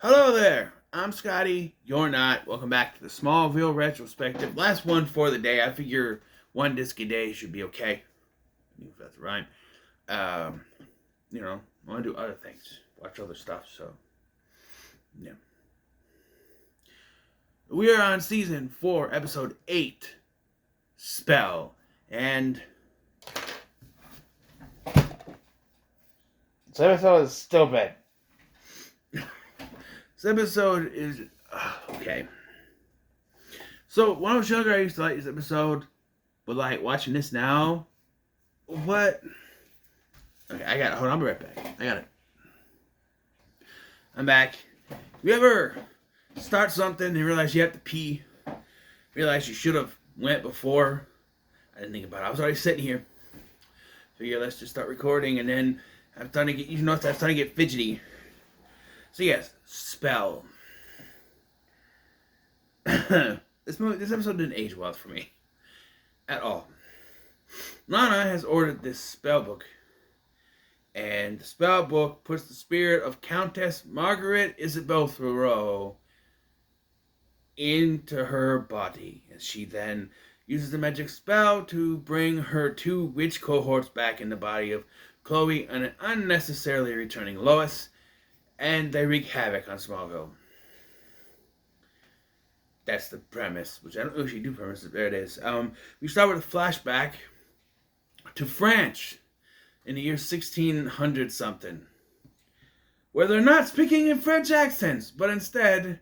Hello there. I'm Scotty. You're not. Welcome back to the Smallville Retrospective. Last one for the day. I figure one disc a day should be okay. If that's a rhyme. Um, I want to do other things. Watch other stuff. So, yeah. We are on season 4, episode 8, Spell. And this episode is stupid. This episode is okay. So when I was younger, I used to like this episode, but like watching this now, what? Okay, I got it. Hold on, I'll be right back. I got it. I'm back. You ever start something and realize you have to pee? Realize you should have went before? I didn't think about it. I was already sitting here. Figure let's just start recording, and then I'm starting to get. You notice I'm starting to get fidgety. So yes, Spell. This episode didn't age well for me at all. Lana has ordered this spell book, and the spell book puts the spirit of Countess Margaret Isabel Thoreau into her body, and she then uses the magic spell to bring her two witch cohorts back in the body of Chloe and unnecessarily returning Lois, and they wreak havoc on Smallville. That's the premise, which I don't usually do premises. There it is. We start with a flashback to France in the year 1600 something, where they're not speaking in French accents, but instead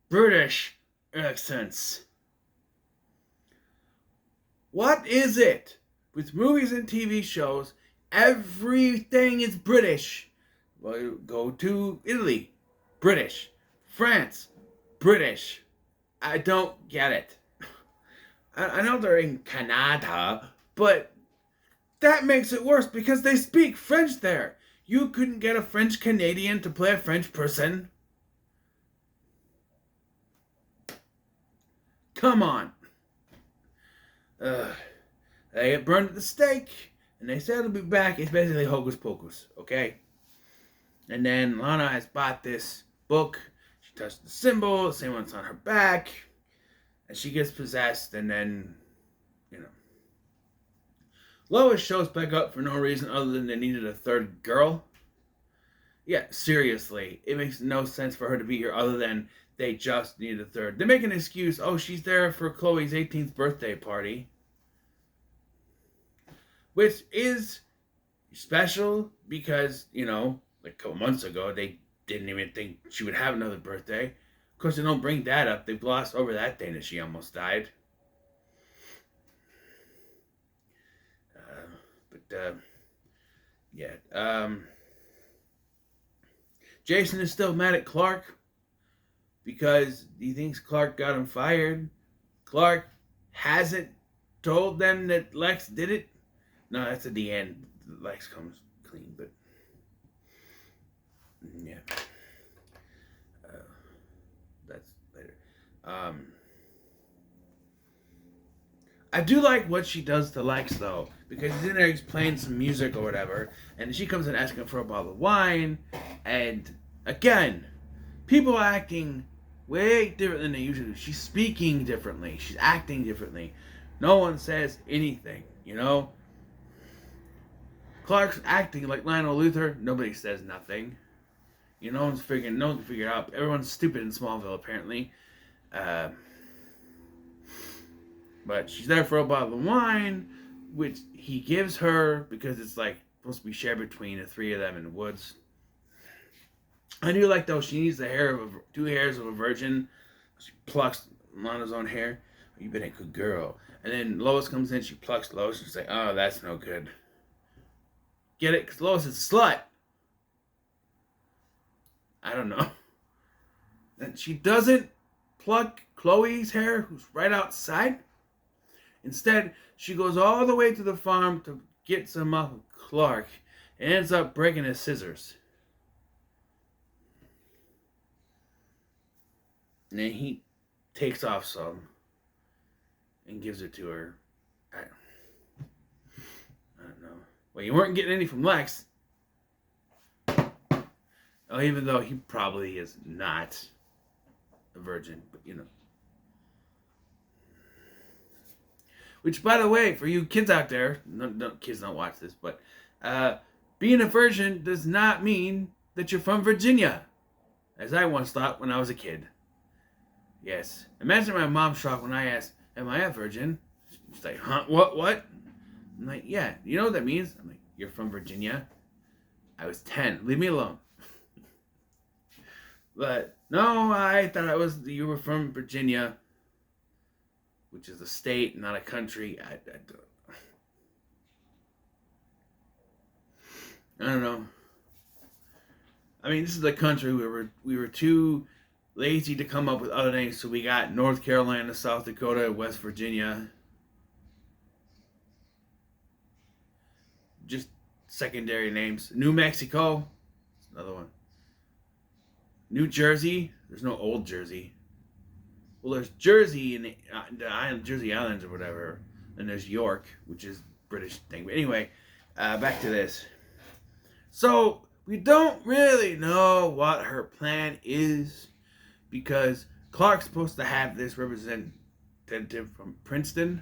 British accents. What is it with movies and TV shows? Everything is British. Well, you go to Italy, British. France, British. I don't get it. I know they're in Canada, but that makes it worse because they speak French there. You couldn't get a French Canadian to play a French person. Come on. They get burned at the stake, and they said they'll be back. It's basically hocus pocus, okay? And then Lana has bought this book. She touched the symbol, the same one's on her back, and she gets possessed, and then, Lois shows back up for no reason other than they needed a third girl. Yeah, seriously. It makes no sense for her to be here other than they just needed a third. They make an excuse, oh, she's there for Chloe's 18th birthday party. Which is special because, like a couple months ago, they didn't even think she would have another birthday. Of course, they don't bring that up. They glossed over that day that she almost died. Jason is still mad at Clark because he thinks Clark got him fired. Clark hasn't told them that Lex did it. No, that's at the end. Lex comes clean, but yeah, that's later. I do like what she does to Lex though, because he's in there, he's playing some music or whatever, and she comes in asking for a bottle of wine, and again, people are acting way different than they usually do. She's speaking differently. She's acting differently. No one says anything, Clark's acting like Lionel Luthor. Nobody says nothing. No one can figure it out. Everyone's stupid in Smallville, apparently. But she's there for a bottle of wine, which he gives her because it's like supposed to be shared between the three of them in the woods. I do like though she needs the hair of two hairs of a virgin. She plucks Lana's own hair. You've been a good girl. And then Lois comes in. She plucks Lois. And she's like, "Oh, that's no good." Get it? Because Lois is a slut. I don't know. And she doesn't pluck Chloe's hair, who's right outside. Instead, she goes all the way to the farm to get some off of Clark and ends up breaking his scissors. And then he takes off some and gives it to her. I don't know. Well, you weren't getting any from Lex. Oh, even though he probably is not a virgin, but you know. Which, by the way, for you kids out there, no kids don't watch this, but uh, being a virgin does not mean that you're from Virginia, as I once thought when I was a kid. Yes. Imagine my mom's shock when I asked, "Am I a virgin?" She's like, "Huh? What? I'm like, "Yeah. You know what that means?" I'm like, "You're from Virginia." I was 10. Leave me alone. But no, I thought you were from Virginia, which is a state, not a country. I don't know. I mean, this is a country where we were too lazy to come up with other names, so we got North Carolina, South Dakota, West Virginia. Just secondary names. New Mexico, another one. New Jersey. There's no Old Jersey. Well, there's Jersey in the island, Jersey Islands or whatever, and there's York, which is British thing. But anyway, back to this. So we don't really know what her plan is because Clark's supposed to have this representative from Princeton.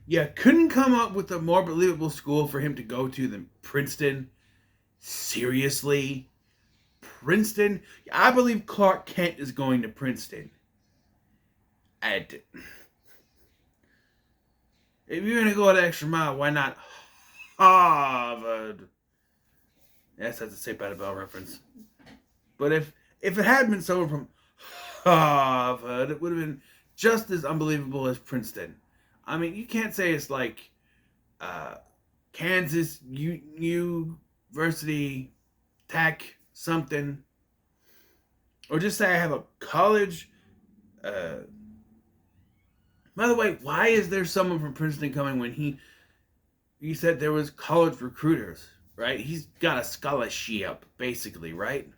Yeah, couldn't come up with a more believable school for him to go to than Princeton. Seriously? Princeton? I believe Clark Kent is going to Princeton. If you're going to go the extra mile, why not Harvard? Yes, that's a Saved by the Bell reference. But if it had been someone from Harvard, it would have been just as unbelievable as Princeton. I mean, you can't say it's like Kansas University Tech something. Or just say I have a college. By the way, why is there someone from Princeton coming when he said there was college recruiters, right? He's got a scholarship, basically, right?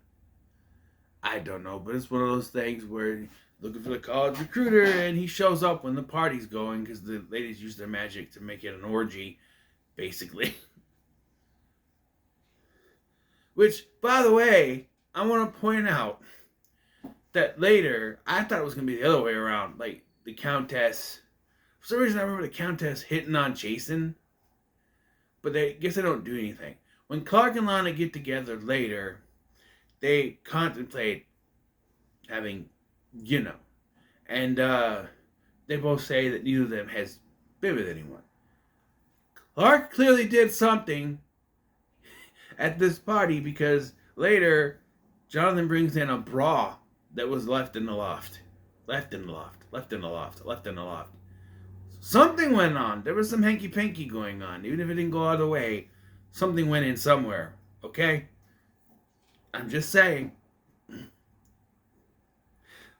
I don't know, but it's one of those things where looking for the college recruiter and he shows up when the party's going because the ladies use their magic to make it an orgy, basically. Which, by the way, I want to point out that later, I thought it was going to be the other way around. Like, the Countess. For some reason, I remember the Countess hitting on Jason. But I guess they don't do anything. When Clark and Lana get together later, they contemplate having, you know. And they both say that neither of them has been with anyone. Clark clearly did something at this party because later, Jonathan brings in a bra that was left in the loft. Left in the loft. Left in the loft. Left in the loft. Something went on. There was some hanky-panky going on. Even if it didn't go all the way, something went in somewhere. Okay? I'm just saying.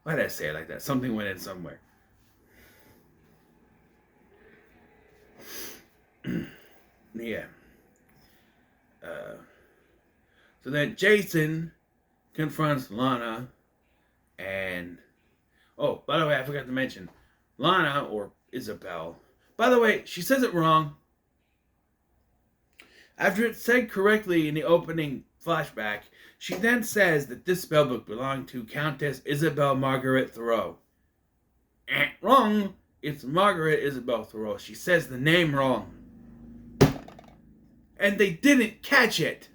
Why did I say it like that? Something went in somewhere. Yeah. So then Jason confronts Lana and... Oh, by the way, I forgot to mention. Lana, or Isabel... By the way, she says it wrong. After it's said correctly in the opening flashback, she then says that this spellbook belonged to Countess Isabel Margaret Thoreau. Wrong. It's Margaret Isabel Thoreau. She says the name wrong. And they didn't catch it.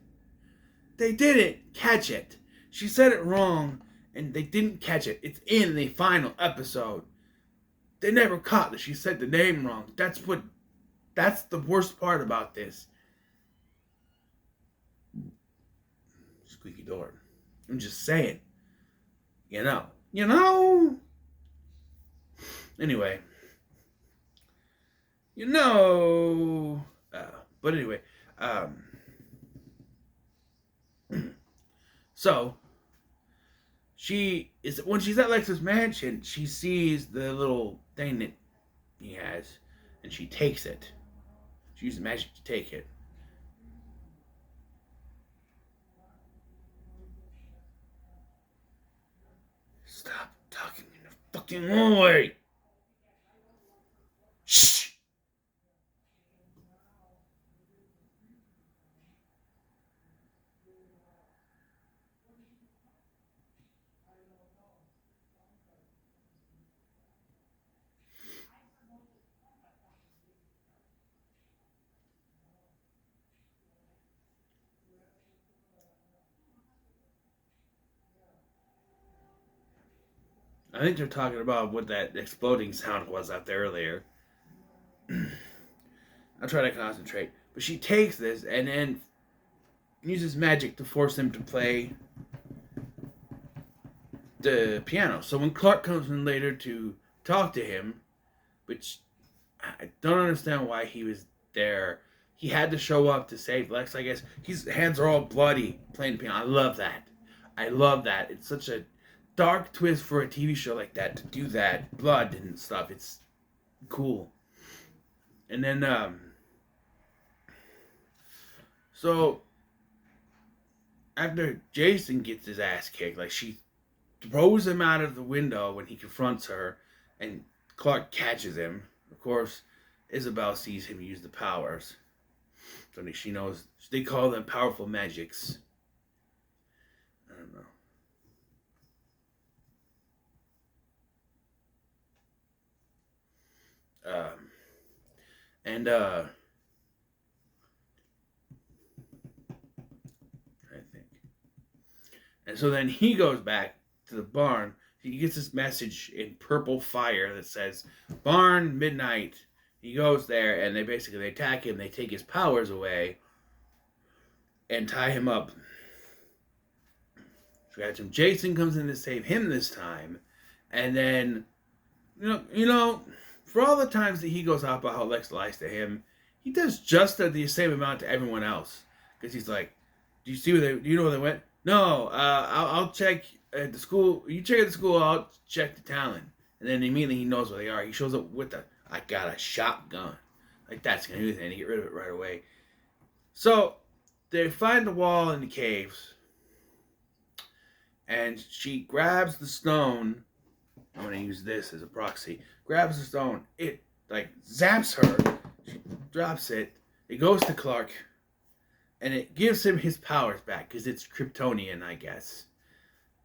They didn't catch it. She said it wrong, and they didn't catch it. It's in the final episode. They never caught that she said the name wrong. That's the worst part about this. Squeaky door. I'm just saying. You know. Anyway. But anyway. So, when she's at Lex's mansion, she sees the little thing that he has, and she takes it. She uses magic to take it. Stop talking in the fucking hallway. Shh. I think they're talking about what that exploding sound was out there earlier. I'll try to concentrate. But she takes this and then uses magic to force him to play the piano. So when Clark comes in later to talk to him, which I don't understand why he was there. He had to show up to save Lex, I guess. His hands are all bloody playing the piano. I love that. I love that. It's such a dark twist for a TV show like that to do that. Blood and stuff. It's cool. And then, so after Jason gets his ass kicked, like she throws him out of the window when he confronts her, and Clark catches him. Of course, Isabel sees him use the powers. So she knows, they call them powerful magics. I don't know. I think. And so then he goes back to the barn. He gets this message in purple fire that says, "Barn, midnight." He goes there, and they attack him. They take his powers away and tie him up. So Jason comes in to save him this time, and then for all the times that he goes out about how Lex lies to him, he does just the same amount to everyone else. Because he's like, "Do you know where they went?" "No, I'll check at the school. You check at the school. I'll check the Talon." And then immediately he knows where they are. He shows up with "I got a shotgun." Like, that's gonna do anything to get rid of it right away. So they find the wall in the caves, and she grabs the stone. I'm gonna use this as a proxy. Grabs the stone. It like zaps her. She drops it. It goes to Clark, and it gives him his powers back because it's Kryptonian, I guess.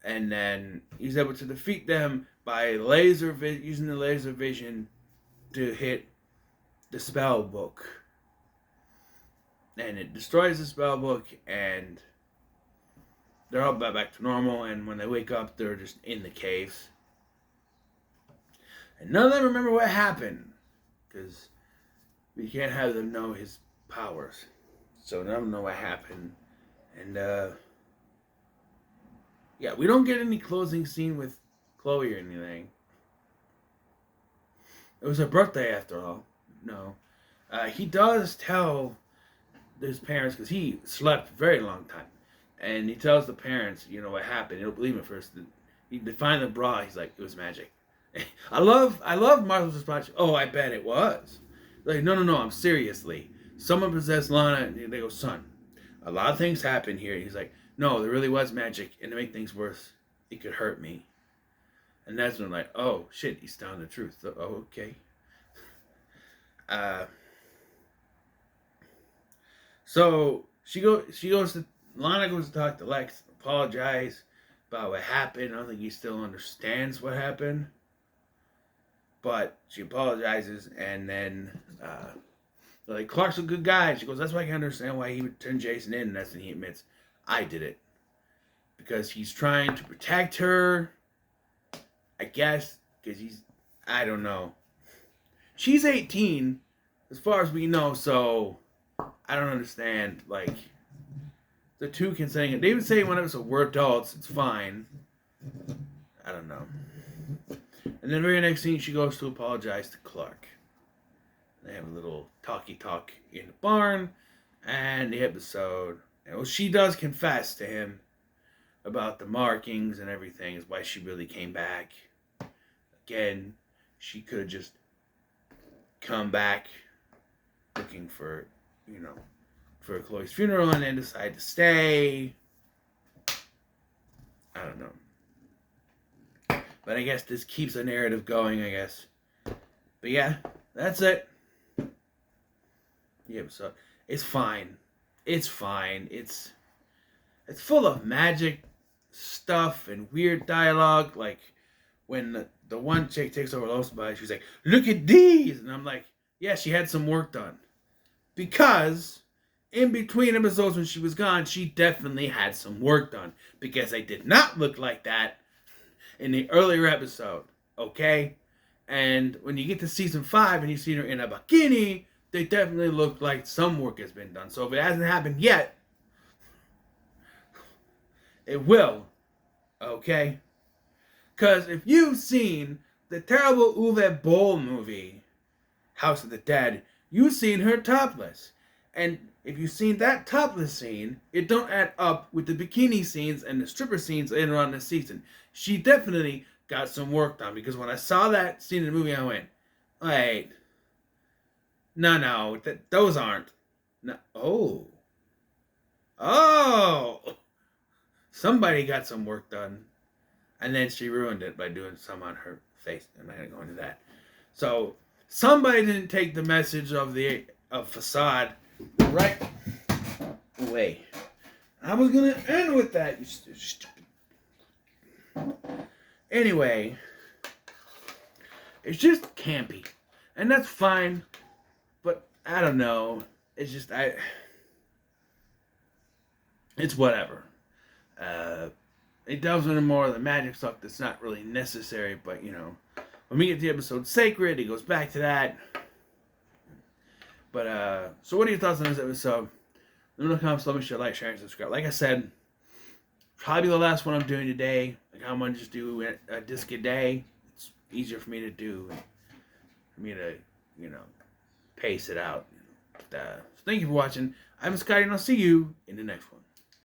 And then he's able to defeat them by using the laser vision to hit the spell book. And it destroys the spell book, and they're all back to normal. And when they wake up, they're just in the caves. And none of them remember what happened, because we can't have them know his powers. So none of them know what happened. And, yeah, we don't get any closing scene with Chloe or anything. It was her birthday, after all. No. He does tell his parents, because he slept a very long time. And he tells the parents, what happened. They don't believe him at first. He defined the bra. He's like, "It was magic." I love Martha's response. "Oh, I bet it was." Like, no, I'm seriously. Someone possessed Lana, and they go, "Son, a lot of things happen here." He's like, "No, there really was magic, and to make things worse, it could hurt me." And that's when I'm like, "Oh shit, he's telling the truth." So, oh, okay. So Lana goes to talk to Lex, apologize about what happened. I don't think he still understands what happened. But she apologizes, and then like, Clark's a good guy. She goes, "That's why I can understand why he would turn Jason in." And that's when he admits, "I did it." Because he's trying to protect her, I guess, because I don't know. She's 18, as far as we know, so I don't understand, like, the two consenting. They even say when we're adults, it's fine. I don't know. And then the very next scene, she goes to apologize to Clark. They have a little talky talk in the barn, and the episode. Well, she does confess to him about the markings and everything, is why she really came back. Again, she could have just come back looking for Chloe's funeral and then decide to stay. I don't know. But I guess this keeps the narrative going, I guess. But yeah, that's it. The episode. It's fine. It's fine. It's full of magic stuff and weird dialogue. Like, when the one chick takes over Lois' body, she's like, "Look at these!" And I'm like, yeah, she had some work done. Because in between episodes when she was gone, she definitely had some work done. Because they did not look like that in the earlier episode, okay? And when you get to season 5 and you see her in a bikini, they definitely look like some work has been done. So if it hasn't happened yet, it will, okay? Because if you've seen the terrible Uwe Boll movie, House of the Dead, you've seen her topless. And if you've seen that topless scene, it don't add up with the bikini scenes and the stripper scenes later on this season. She definitely got some work done, because when I saw that scene in the movie, I went, wait, no, those aren't. No, oh, somebody got some work done. And then she ruined it by doing some on her face. I'm not going to go into that. So, somebody didn't take the message of Facade right away. I was going to end with that, you stupid. Anyway, it's just campy. And that's fine. But, I don't know. It's just, it's whatever. It delves into more of the magic stuff that's not really necessary, but, you know, when we get to the episode Sacred, it goes back to that. But, so what are your thoughts on this episode? Let me know in the comments, let me share, like, share, and subscribe. Like I said, probably the last one I'm doing today. Like, I'm going to just do a disc a day. It's easier for me to do, for me to, you know, pace it out. But, so thank you for watching. I'm Scotty, and I'll see you in the next one.